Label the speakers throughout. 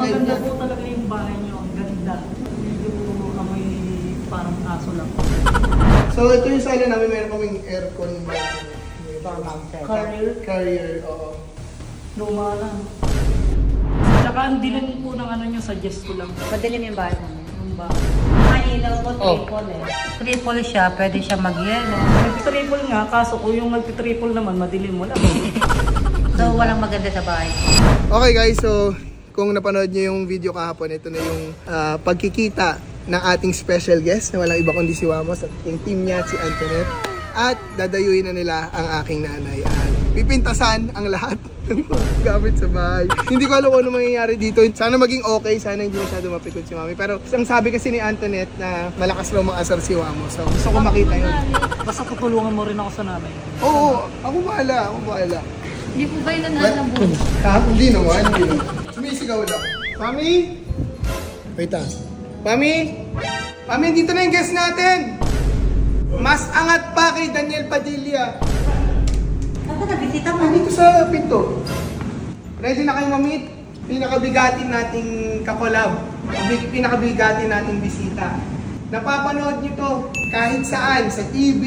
Speaker 1: Maganda po talaga yung bahay nyo. Ang ganda. Medyo amoy parang aso lang.
Speaker 2: So ito yung sala namin, meron kaming aircon. Carrier, oo.
Speaker 1: Luma lang. Tsaka ang dilim po ng ano nyo, suggest ko lang.
Speaker 3: Madilim yung bahay namin.
Speaker 1: Yung bahay.
Speaker 3: Ang ilaw ko, triple eh. Triple siya, pwede siya mag-yelo.
Speaker 1: Nag-triple nga, kaso kung yung nag-triple naman, madilim mo lang.
Speaker 3: So, walang maganda sa bahay.
Speaker 2: Okay guys, so kung napanood nyo yung video kahapon, ito na yung pagkikita ng ating special guest na walang iba kundi si Wamos at yung team niya, si Antoinette. At dadayuin na nila ang aking nanay. At pipintasan ang lahat ng mga gamit sa bahay. Hindi ko alam kung ano mangyayari dito. Sana maging okay, sana hindi masyado mapikot si Mami. Pero ang sabi kasi ni Antoinette na malakas raw mga asar si Wamos. So gusto ko makita yun.
Speaker 1: Basta tutulungan mo rin ako sa nanay.
Speaker 2: Oo, ako bahala,
Speaker 4: Hindi po ba yung nananabog?
Speaker 2: Ha? Hindi naman. Sumisigaw lang. Mami? Wait ah. Mami? Mami, dito na yung guest natin! Mas angat pa kay Daniel Padilla.
Speaker 3: Ako nabisita mo.
Speaker 2: Dito sa pinto. Ready na kayo mamit? Pinakabigatin nating kakolab. Pinakabigatin nating bisita. Napapanood nyo to kahit saan. Sa TV,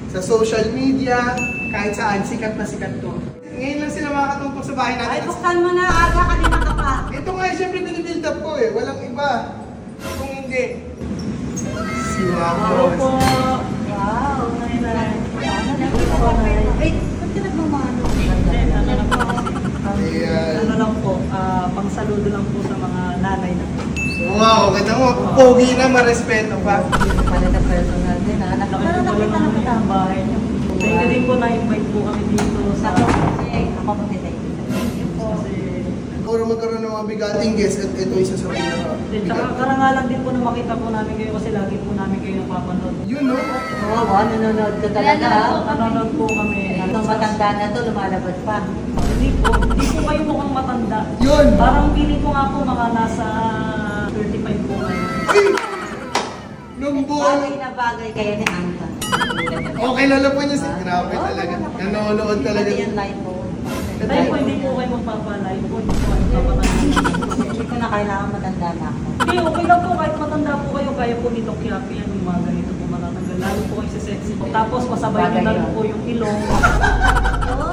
Speaker 2: sa social media, kahit saan. Sikat na sikat to. Ngayon lang sila makakatungkol sa bahay natin.
Speaker 3: Ay, buksan mo na. Aga kanina ka pa.
Speaker 2: Ito nga, siyempre binibuild up ko eh. Walang iba. Kung hindi. Si Wamos.
Speaker 3: Wow, nanay. Ay, ba't ka nagmamano?
Speaker 1: Ano lang po, pangsaludo lang po sa mga nanay na.
Speaker 2: Wow, ganda mo. Pogi na, marespeto pa.
Speaker 3: Pala na personal din. Anak ko
Speaker 1: Laki po pala naman yung bahay niyo. Thank you din po, na-invite po kami dito sa...
Speaker 3: ako po din. Thank you po.
Speaker 2: Para magkaroon ng mga bigating guest at ito isa sa pinaka.
Speaker 1: Tsaka karangalan din po na makita po namin kayo kasi lagi po namin kayo napapanood.
Speaker 2: Yun no?
Speaker 3: Oo, nanonood ka talaga.
Speaker 1: Nanonood po kami.
Speaker 3: Itong matanda na to, lumalabas pa.
Speaker 1: Hindi po kayo mukhang matanda.
Speaker 2: Yun!
Speaker 1: Parang feeling ko nga po mga nasa 35 po kayo.
Speaker 2: Ay! Nung buwan.
Speaker 3: Bagay na bagay kayo ni Anta.
Speaker 2: Okay, lalo po niya si... Grabe talaga. Nanonood talaga.
Speaker 3: Pati yung live mo.
Speaker 1: Tayo po hindi po kayo magpapalay po. Hindi po kayo magpapalay.
Speaker 3: Hindi ko na kailangan matanda na ako.
Speaker 1: Hindi, okay lang po. Kahit matanda po kayo, kaya po nitong kiyapi yan. Yung mga ganito po matatanggal. Lalo po kayo sa sexy po. Tapos pasabay nyo na rin po yung ilong.
Speaker 3: Oo.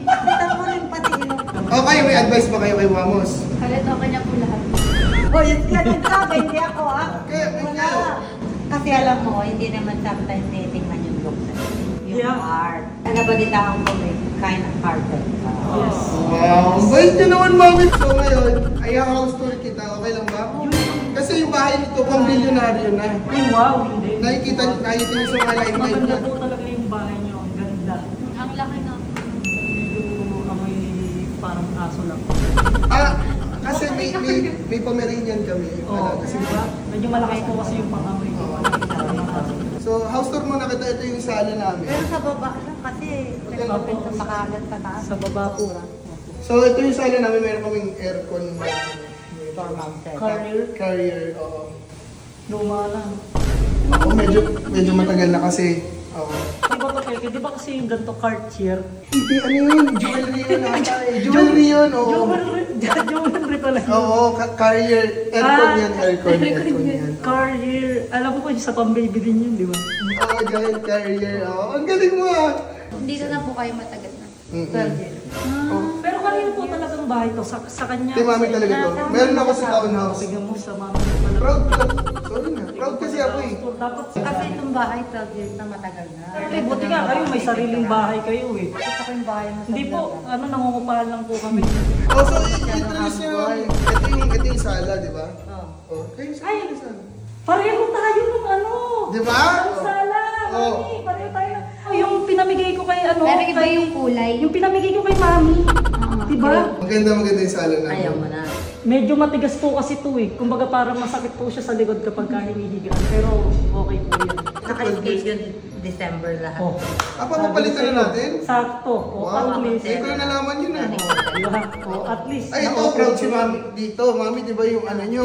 Speaker 3: Kita mo rin pati ilong.
Speaker 2: Okay, may advice ba kayo kay Wamos?
Speaker 4: Halata ka niya po lahat.
Speaker 3: Oh, yun ka din sabi, hindi ako ah.
Speaker 2: Kaya,
Speaker 3: Wala. Kasi alam mo, hindi naman sometimes tinitingnan yung look sa yung heart. Nabalitaan ko may kind of hearted.
Speaker 1: Yes.
Speaker 2: Wow, bait nyo naman, Mami. So ngayon, ay house tour kita. Okay lang ba? Kasi yung bahay nito, pang bilyonaryo na.
Speaker 1: Ay, wow, hindi.
Speaker 2: Nakikita nyo sa mga live
Speaker 1: Maganda
Speaker 2: na.
Speaker 1: po talaga yung bahay nyo. Ang ganda.
Speaker 4: Ang laki na.
Speaker 1: Medyo amoy parang aso lang.
Speaker 2: Kasi may Pomeranian kami.
Speaker 1: Oo, kasi ba? Medyo malakas po kasi yung pang-amoy ko.
Speaker 2: So, house tour muna kita. Ito yung sala namin.
Speaker 3: Pero sa baba lang kasi nag-open sa makalat pa taas.
Speaker 1: Sa baba po.
Speaker 2: So, ito yung sala namin. Meron kaming aircon. Carrier, oo.
Speaker 1: Luma lang.
Speaker 2: Ako medyo matagal na kasi. Oo.
Speaker 1: Di ba ito, Keke? Di ba kasi yung ganito Cartier?
Speaker 2: Hindi, ano yun? Jewelry yun ata eh. Jewelry yun, oo.
Speaker 1: Jewelry talaga.
Speaker 2: Oo, carrier. Aircon yan, aircon yan.
Speaker 1: Carrier. Alam ko sa pang-baby din yun, di ba?
Speaker 2: Oo, giant carrier. Oo, ang galing mo ah.
Speaker 4: Dito na po kayo matagal na.
Speaker 1: Carrier. Pero kanina po talagang bahay to. Sa kanya.
Speaker 2: Kay Mami talaga to. Meron ako sa townhouse.
Speaker 1: Bigyan mo sa Mami mo pala.
Speaker 2: Proud. Sorry na. Proud kasi ako eh.
Speaker 1: Dapat
Speaker 3: Kasi itong bahay 12 years na matagal na.
Speaker 1: Eh, buti nga kayo, may sariling bahay kayo eh.
Speaker 3: Ito ko yung bahay mo sa
Speaker 1: Hindi po, nangungupahan lang po kami.
Speaker 2: Oh, so introduce nyo naman. Ito yung sala, di ba?
Speaker 3: Oo.
Speaker 2: Oh, kayo sa sala.
Speaker 1: Pareho tayo nung ano.
Speaker 2: Di ba?
Speaker 1: Ang sala,
Speaker 2: Oh.
Speaker 1: Mami. Pareho tayo. Yung pinamigay ko kay ano.
Speaker 4: Pero iba yung kulay.
Speaker 1: Yung pinamigay ko kay Mami. Diba?
Speaker 2: Maganda yung sala namin.
Speaker 3: Ayaw mo na.
Speaker 1: Medyo matigas po kasi ito eh. Kumbaga parang masakit po siya sa likod kapag hinihigaan. Pero okay po yan.
Speaker 3: Naka-schedule December lahat.
Speaker 1: Oh.
Speaker 2: Papalitan na natin?
Speaker 1: Sakto. O,
Speaker 2: Wow,
Speaker 1: at least.
Speaker 2: hindi ko na nalaman yun ah.
Speaker 1: Diba? O, at least.
Speaker 2: Ay, ito, proud si Mami dito. Mami, di ba yung ano nyo?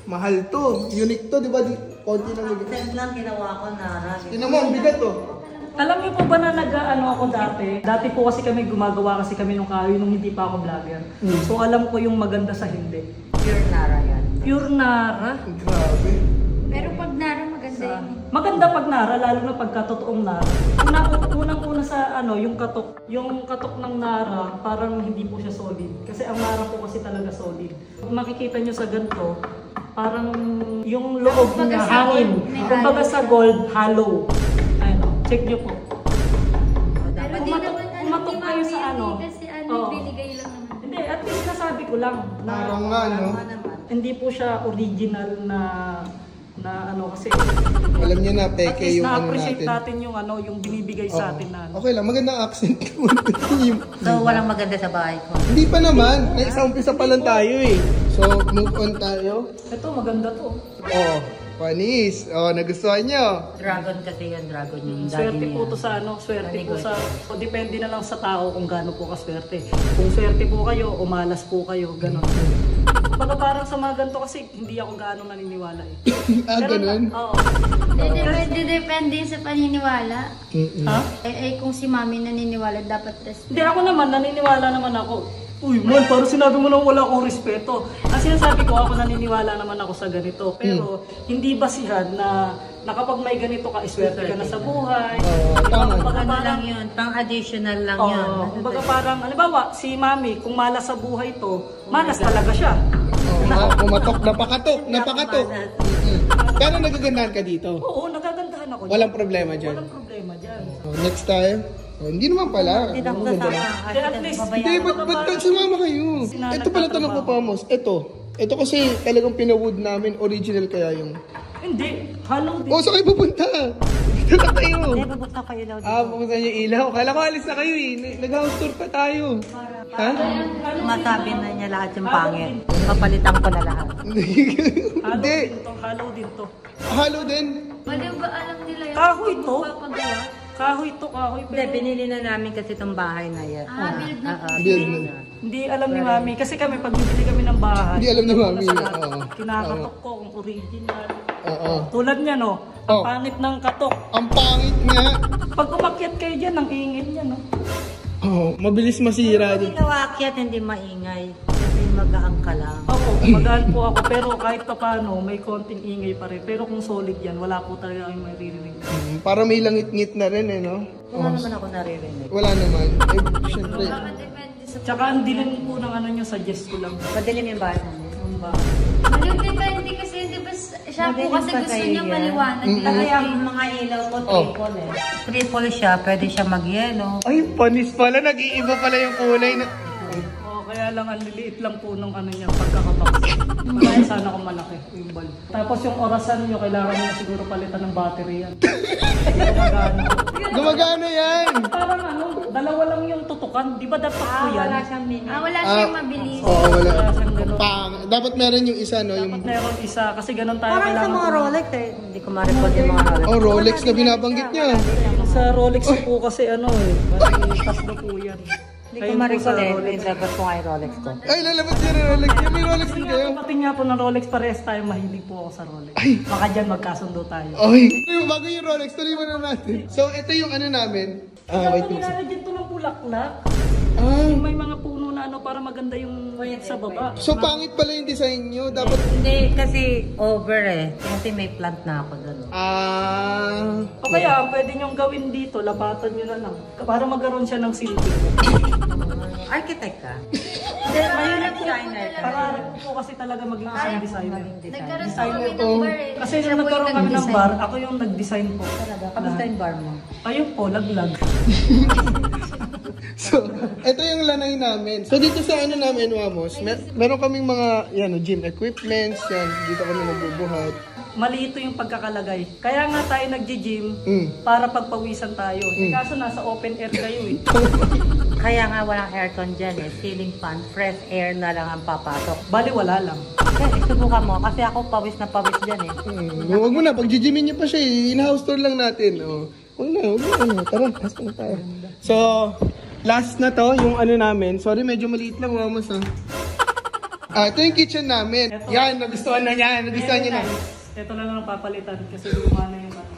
Speaker 2: Mahal to. Unique to, di ba? Konti lang.
Speaker 3: Send lang ginawa ko na.
Speaker 2: Tinan mo, ang bigat to.
Speaker 1: Alam niyo po ba na nag-ano ako dati? Dati po kasi kami gumagawa kasi kami nung kahoy nung hindi pa ako vlogger. So alam ko yung maganda sa hindi.
Speaker 3: Pure Nara yan.
Speaker 1: Pure Nara.
Speaker 2: Grabe.
Speaker 4: Pero pag Nara, maganda yun.
Speaker 1: Maganda pag Nara, lalo na pagka totoong Nara. Unang-una sa yung katok. Yung katok ng Nara, parang hindi po siya solid. Kasi ang Nara po kasi talaga solid. Kung makikita nyo sa ganito, parang yung loob
Speaker 4: Kumbaga
Speaker 1: na
Speaker 4: sa
Speaker 1: hangin.
Speaker 4: gold, may
Speaker 1: Kumbaga
Speaker 4: hollow.
Speaker 1: sa gold, hollow. Ayun, check nyo po.
Speaker 4: Pero di naman
Speaker 1: Kumatok kayo sa ano.
Speaker 4: Kasi
Speaker 1: Oo.
Speaker 4: binigay lang naman.
Speaker 1: Hindi, at least nasabi ko lang na
Speaker 2: Parang nga, no?
Speaker 1: hindi po siya original na ano kasi
Speaker 2: Alam niyo na,
Speaker 1: at
Speaker 2: peke
Speaker 1: least
Speaker 2: yung ano
Speaker 1: na-appreciate
Speaker 2: natin.
Speaker 1: natin yung binibigay sa atin na ano.
Speaker 2: Okay lang, magandang accent.
Speaker 3: So, walang maganda sa bahay ko.
Speaker 2: Hindi pa naman. Isa umpisa pa lang tayo eh. So, move on tayo.
Speaker 1: Ito, maganda to.
Speaker 2: Oh, panis. Oh, nagustuhan niyo.
Speaker 3: Dragon kasi yan, dragon yung daddy
Speaker 1: Swerte
Speaker 3: niya.
Speaker 1: po to sa ano, swerte po
Speaker 3: Nanigoy.
Speaker 1: sa, o depende na lang sa tao kung gaano po kaswerte. Kung swerte po kayo, o malas po kayo, gano'n. Baka parang sa mga ganito kasi hindi ako gaano naniniwala eh.
Speaker 2: Ganun?
Speaker 1: Oo.
Speaker 4: Depende sa paniniwala.
Speaker 1: Ha?
Speaker 4: Kung si mami naniniwala, dapat test.
Speaker 1: Hindi, ako naman, naniniwala naman ako. Uy, man, parang sinabi mo lang wala akong respeto. Ang sinasabi ko, ako naniniwala naman ako sa ganito. Pero, hindi basihan na kapag may ganito ka, iswerte ka na sa buhay.
Speaker 2: tama.
Speaker 1: Kumbaga
Speaker 3: Ano
Speaker 1: parang,
Speaker 3: lang yun, pang additional lang yun.
Speaker 1: kumbaga parang, halimbawa, si mami, kung malas sa buhay to, malas talaga siya.
Speaker 2: Oh, pumatok, napakatok. Pero nagagandahan ka dito.
Speaker 1: Oo, nagagandahan ako.
Speaker 2: Walang problema dyan.
Speaker 1: Walang problema dyan.
Speaker 2: Oh, next tayo. Oh, hindi naman pala.
Speaker 3: Hindi na ako
Speaker 2: Maganda lang.
Speaker 3: kasama.
Speaker 1: Kaya at least,
Speaker 2: Hindi, ba't sumama kayo? Ito pala tanong ko, Pamos. Ito kasi talagang pinawood namin, original kaya yung...
Speaker 1: Hindi, hollow din.
Speaker 2: Oh, saan kayo pupunta? Dito na kayo.
Speaker 3: Hindi, bubuksan ko ilaw dito.
Speaker 2: Pupunta niyo ilaw. Kala ko alis na kayo eh. Nag-house tour pa tayo. Ha?
Speaker 3: Masabi na niya lahat yung pangit. Papalitan ko na lahat.
Speaker 2: Hindi.
Speaker 1: Hollow din to.
Speaker 2: Halo din.
Speaker 4: Pwede ba alam nila yun?
Speaker 1: Kahoy to?
Speaker 4: Papagawa?
Speaker 1: Kahoy to, kahoy.
Speaker 3: Hindi, binili na namin kasi itong bahay na yan.
Speaker 4: Build na.
Speaker 2: Build na.
Speaker 1: Hindi alam ni Mami. Kasi kami, pag bibili kami ng bahay,
Speaker 2: Hindi alam ni Mami.
Speaker 1: Kinakatok
Speaker 2: Oo.
Speaker 1: kinakatok ko kung original.
Speaker 2: Oo.
Speaker 1: Tulad niya, no? Ang
Speaker 2: Oh.
Speaker 1: pangit ng katok.
Speaker 2: Ang pangit nga.
Speaker 1: Pag umakyat kayo dyan, ang ingin niya, no?
Speaker 2: Oh, mabilis masira
Speaker 3: Hindi
Speaker 2: din.
Speaker 3: ka waakyat, hindi maingay. Kasi magaang ka lang.
Speaker 1: Ako, magaan po ako. Pero kahit pa paano, may konting ingay pa rin. Pero kung solid yan, wala po talaga kayong maririnig.
Speaker 2: Para may langit-ngit na rin eh, no?
Speaker 3: Wala naman ako naririnig.
Speaker 2: Wala naman. Siyempre.
Speaker 4: Depende sa...
Speaker 1: Tsaka ang dilim po ng ano nyo, suggest ko lang.
Speaker 3: Madilim yung bahay namin.
Speaker 1: Ang ba?
Speaker 4: Depende kasi, di ba, siya po
Speaker 3: Madilim
Speaker 4: kasi
Speaker 3: pa
Speaker 4: gusto
Speaker 3: kayo
Speaker 4: niya
Speaker 3: yan.
Speaker 4: maliwanag.
Speaker 3: Kasi ang mga ilaw ko, triple eh. Triple siya, pwede siya mag-yellow.
Speaker 2: Ay, panis pala. Nag-iiba pala yung kulay na...
Speaker 1: Oo, kaya lang ang liliit lang po nung ano niya, pagkakabox. Kaya sana kung malaki yung bulb. Tapos yung orasan nyo, kailangan nyo na siguro palitan ng battery yan. Gumagana.
Speaker 2: Gumagana yan!
Speaker 1: Parang ano, dalawa lang yung tutukan. Di ba dapat po yan?
Speaker 3: Wala siyang mini.
Speaker 4: Wala siyang mabilis.
Speaker 2: Oo, wala.
Speaker 1: Wala siyang ganun.
Speaker 2: Dapat meron yung isa, no? Yung...
Speaker 1: Dapat meron isa, kasi ganun tayo
Speaker 3: Parang sa
Speaker 1: kailangan.
Speaker 3: mga Rolex eh. Hindi ko ma-record yung mga Rolex.
Speaker 2: Oh, Rolex na binabanggit niya.
Speaker 1: Sa Rolex po kasi ano eh, malitas na po yan.
Speaker 3: Hindi ko
Speaker 1: Ayun po
Speaker 3: ma-record
Speaker 1: sa
Speaker 3: eh.
Speaker 1: Rolex.
Speaker 3: Dapat ko nga yung Rolex ko.
Speaker 2: Ay, lalabas niya rin Rolex. Yung may Rolex din kayo.
Speaker 1: Pati nga po ng Rolex, parehas tayo, mahilig po ako sa Rolex. Baka dyan magkasundo tayo.
Speaker 2: Ay, bago yung Rolex, tuloy mo na natin. So, ito yung ano namin.
Speaker 1: Kaya
Speaker 2: Wait,
Speaker 1: po nilalagyan to ng bulaklak.
Speaker 2: Ah,
Speaker 1: Yung may mga puno na ano para maganda yung sa baba.
Speaker 2: so pangit pala yung design nyo. Dapat,
Speaker 3: Hindi, kasi over eh. Kasi may plant na ako doon.
Speaker 1: O kaya, pwede nyong gawin dito, lapatan nyo na lang. Para magkaroon siya ng silbi.
Speaker 3: Architect ka?
Speaker 1: Mahirap po.
Speaker 3: Designer ka.
Speaker 1: Pangarap ko po kasi talaga maging isang designer.
Speaker 4: Nagkaroon po kami ng bar eh.
Speaker 1: Kasi nung nagkaroon kami ng bar, ako yung nag-design po.
Speaker 3: Kamusta yung bar mo?
Speaker 1: Ayun po, laglag.
Speaker 2: So, ito yung lanay namin. So, dito sa ano namin, Wamos, meron kaming mga yan, gym equipments. Yan, dito kami nagbubuhat.
Speaker 1: Mali ito yung pagkakalagay. Kaya nga tayo nagji-gym para pagpawisan tayo. Kaso nasa open air kayo eh.
Speaker 3: Kaya nga walang aircon dyan eh. Ceiling fan, fresh air na lang ang papasok.
Speaker 1: Bali wala lang.
Speaker 3: Kaya subukan mo. Kasi ako pawis na pawis dyan eh.
Speaker 2: Huwag mo na, pag-gymin niyo pa siya, in-house tour lang natin. Oh. Huwag na. Tara, last na tayo. So, last na to, yung ano namin. Sorry, medyo maliit lang, Wamos ha. Ito yung kitchen namin. Yan, nagustuhan na niya. Nagustuhan niya na.
Speaker 1: Ito na lang papalitan kasi luma na yung ano.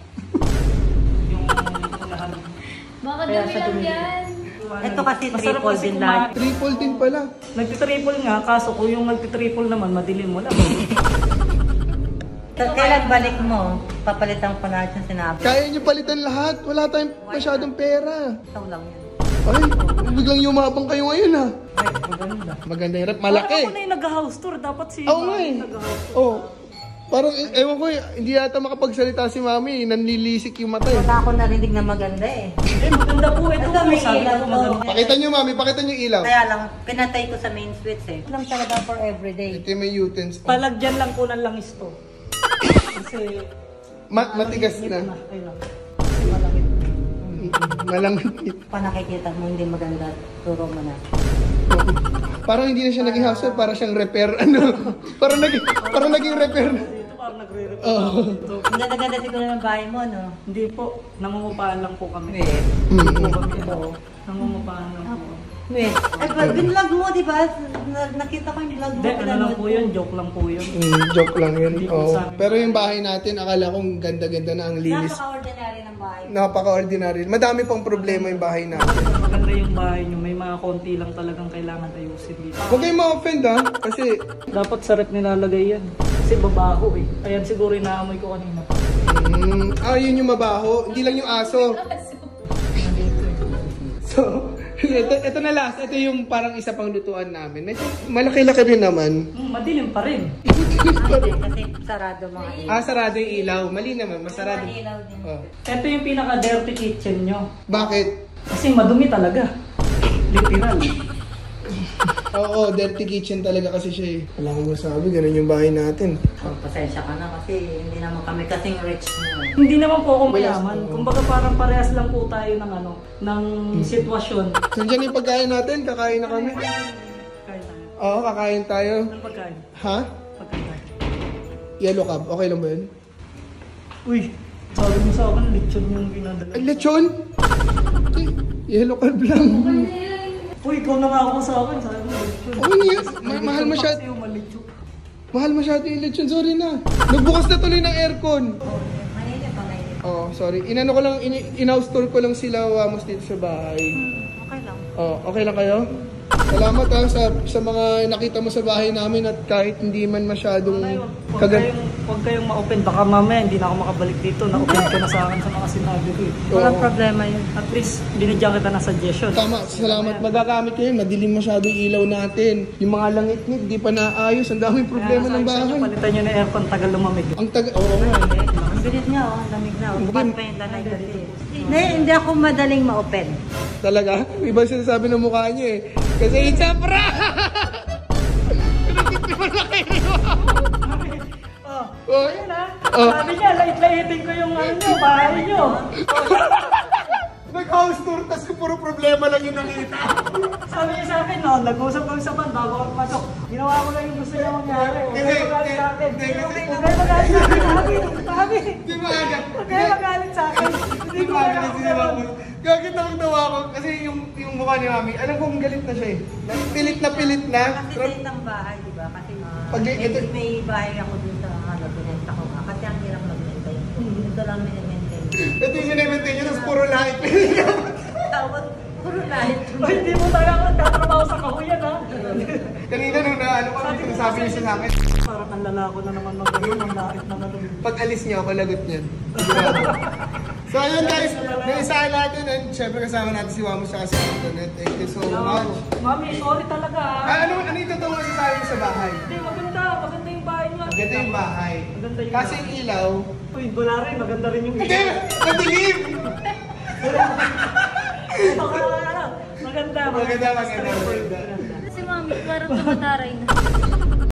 Speaker 1: Yung lahat.
Speaker 4: Baka
Speaker 1: Kaya
Speaker 4: dumi
Speaker 1: siya
Speaker 4: lang
Speaker 1: dumili.
Speaker 4: yan.
Speaker 1: maliwanag.
Speaker 3: Ito kasi
Speaker 1: Masarap
Speaker 3: triple
Speaker 1: kasi
Speaker 3: din
Speaker 1: kumain.
Speaker 3: lahat.
Speaker 2: Triple din pala.
Speaker 1: Nagtitriple nga, kaso kung yung nagtitriple naman, madilim mo lang.
Speaker 3: Kailan balik mo? Papalitan ko lahat yung sinabi.
Speaker 2: Kaya nyo palitan lahat. Wala tayong masyadong pera.
Speaker 3: Ikaw lang yan.
Speaker 2: Ay, biglang yumabang kayo ngayon ha.
Speaker 1: Ay, maganda.
Speaker 2: Maganda yung rep.
Speaker 1: Parang
Speaker 2: Malaki.
Speaker 1: ako na yung nag-house tour. Dapat si
Speaker 2: Oo nga
Speaker 1: Mami
Speaker 2: eh.
Speaker 1: nag-house tour.
Speaker 2: Oh. Parang, ewan ko hindi yata makapagsalita si Mami. Nanlilisik yung mata eh.
Speaker 3: Wala ako narinig na maganda eh.
Speaker 1: Eh, maganda po. Ito
Speaker 3: Ito,
Speaker 1: po,
Speaker 3: may
Speaker 1: sabi
Speaker 3: ilaw
Speaker 1: ko
Speaker 3: to.
Speaker 1: maganda.
Speaker 2: Pakita nyo Mami, pakita nyo yung ilaw.
Speaker 3: Kaya lang, pinatay ko sa main switch eh. Lang talaga for everyday.
Speaker 2: Ito yung may utensils.
Speaker 1: Palagyan lang po ng langis to. Kasi...
Speaker 2: Matigas
Speaker 1: malangit
Speaker 2: na.
Speaker 1: Ayun lang. Kasi malangit.
Speaker 2: Malangit.
Speaker 3: Pa nakikita mo hindi maganda, turo mo na.
Speaker 2: Parang hindi na siya naging house tour, para siyang repair. Ano? Parang naging repair na.
Speaker 1: Dito parang nagre-repair.
Speaker 2: Oo.
Speaker 3: Ang ganda-ganda siguro ng bahay mo, no?
Speaker 1: Hindi po. Namumupaan lang po kami.
Speaker 2: Mm.
Speaker 1: Po kami. Namumupaan lang po.
Speaker 3: Wait. Binlog mo, di ba? Nakita ko yung vlog mo.
Speaker 1: Hindi, ano lang po yun. Joke lang po yun.
Speaker 2: Joke lang yun.
Speaker 1: Hindi po
Speaker 2: Oo.
Speaker 1: sa amin.
Speaker 2: Pero yung bahay natin, akala kong ganda-ganda na ang linis.
Speaker 3: Napaka-ordinary ng bahay.
Speaker 2: Napaka-ordinary. Madami pang problema yung bahay natin.
Speaker 1: Maganda yung bahay nyo. May mga konti lang talagang kailangan ayusin dito.
Speaker 2: Huwag kayong ma-offend ha. Kasi,
Speaker 1: Dapat sa rep nilalagay yan. Kasi babaho eh. Ayan siguro inaamoy ko kanina.
Speaker 2: yun yung mabaho. Hindi lang yung aso.
Speaker 1: Nandito eh.
Speaker 2: So, ito na last. Ito yung parang isa pang lutuan namin. Medyo malaki-laki rin naman.
Speaker 1: Madilim pa rin.
Speaker 3: Hindi, kasi sarado mga ilaw.
Speaker 2: Sarado yung ilaw. Mali naman, masarado.
Speaker 3: Mga ilaw din.
Speaker 2: Oh.
Speaker 1: Ito yung pinaka-dirty kitchen nyo.
Speaker 2: Bakit?
Speaker 1: Kasi madumi talaga. Literal.
Speaker 2: Oo, dirty kitchen talaga kasi siya eh. Wala akong masabi, ganun yung bahay natin.
Speaker 3: Oh, pasensya ka na kasi hindi naman kami kasing rich mo.
Speaker 1: Hindi naman po ako mayaman. Kumbaga parang parehas lang po tayo ng ng sitwasyon.
Speaker 2: Nandiyan yung pagkain natin, kakain na kami.
Speaker 1: Kaya tayo.
Speaker 2: Oo, kakain tayo.
Speaker 1: Anong pagkain?
Speaker 2: Ha?
Speaker 1: Pagkain tayo.
Speaker 2: Yellow cab, okay lang ba yun?
Speaker 1: Uy, sabi mo sa akin, lechon yung ginadala.
Speaker 2: Ay, lechon! Yellow cab lang.
Speaker 1: Uy, ikaw na nga ako sa akin. Sabi mo, lechon.
Speaker 2: Oo, yes. Mahal masyado.
Speaker 1: Kasi yung malechon.
Speaker 2: Mahal masyado yung lechon, sorry na. Nagbukas na tuloy ng aircon.
Speaker 3: Mainit pa, mainit.
Speaker 2: Oh, sorry. Inano ko lang, in-house tour ko lang sila Wamos dito sa bahay.
Speaker 3: Okay lang.
Speaker 2: Oh, okay lang kayo? Salamat ha sa mga nakita mo sa bahay namin at kahit hindi man masyadong
Speaker 1: Huwag kayong ma-open. Baka mamaya hindi na ako makabalik dito. Na-open ka na sa akin sa mga sinabi ko eh.
Speaker 3: Walang problema yun.
Speaker 1: At least, binigyan kita ng suggestion.
Speaker 2: Tama, salamat. Magagamit ko yun. Madilim masyado yung ilaw natin. Yung mga langit-ngit, di pa naayos. Ang daming problema ng bahay.
Speaker 1: Palitan nyo na aircon, tagal lumamig.
Speaker 2: Ang oo nga.
Speaker 3: Ang bilis nga, oh. Ang lamig na. Oh. Bukas pa yung danay kasi. Hindi ako madaling ma-open.
Speaker 2: Talaga? Iba sinasabi ng mukha niyo eh. Kasi it's a prank!
Speaker 1: Oh, ayun ha.
Speaker 2: Oh.
Speaker 1: Sabi niya, lait-laitin ko yung bahay nyo.
Speaker 2: Nag-house tour, tas puro problema lang yung nakita.
Speaker 1: Sabi niya sa akin, no, nag-usap-usapan bago ako pasok. Ginawa ko lang yung gusto niya mangyari. Huwag kayo magalit sa akin. Huwag kayo magalit sa akin. Sabi.
Speaker 2: Di ba agad?
Speaker 1: Huwag kayo magalit sa akin. Hindi ko na ako.
Speaker 2: Gagit akong tawa ko kasi yung mukha ni Mami, alam kong galit na siya eh. Pilit na.
Speaker 3: Kasi sa isang bahay, di ba? Kasi
Speaker 2: Pag- ito-
Speaker 3: may bahay ako dun sa binenta ko nga. Kasi ang hirap mag-maintain. Ito lang minamaintain.
Speaker 2: Ito yung sinimenten nyo, tapos puro light.
Speaker 3: Tawag, puro lahat.
Speaker 1: Ay, hindi mo talaga nagtatrabaho sa kahuyan ha.
Speaker 2: Kanina nung ano ko, sinasabi niyo sa akin.
Speaker 1: Parang ang lalako na naman mag-gano'n. Ang lait na naman.
Speaker 2: Pag alis niya ako, lagot niyan. So ayun guys, naisahan natin and syempre kasama natin si Wamos at si Antoinette. Thank you so much.
Speaker 1: Mami, sorry talaga ha.
Speaker 2: Ano yung totoo masasabi mo sa bahay?
Speaker 1: Hindi, maganda yung bahay nyo.
Speaker 2: Maganda yung bahay.
Speaker 1: Maganda yung
Speaker 2: Kasi
Speaker 1: bahay.
Speaker 2: yung ilaw,
Speaker 1: Uy, wala rin. Maganda rin yung
Speaker 2: hindi! Madilim!
Speaker 1: Maganda.
Speaker 2: Maganda.
Speaker 4: Si Mami, parang tumataray na.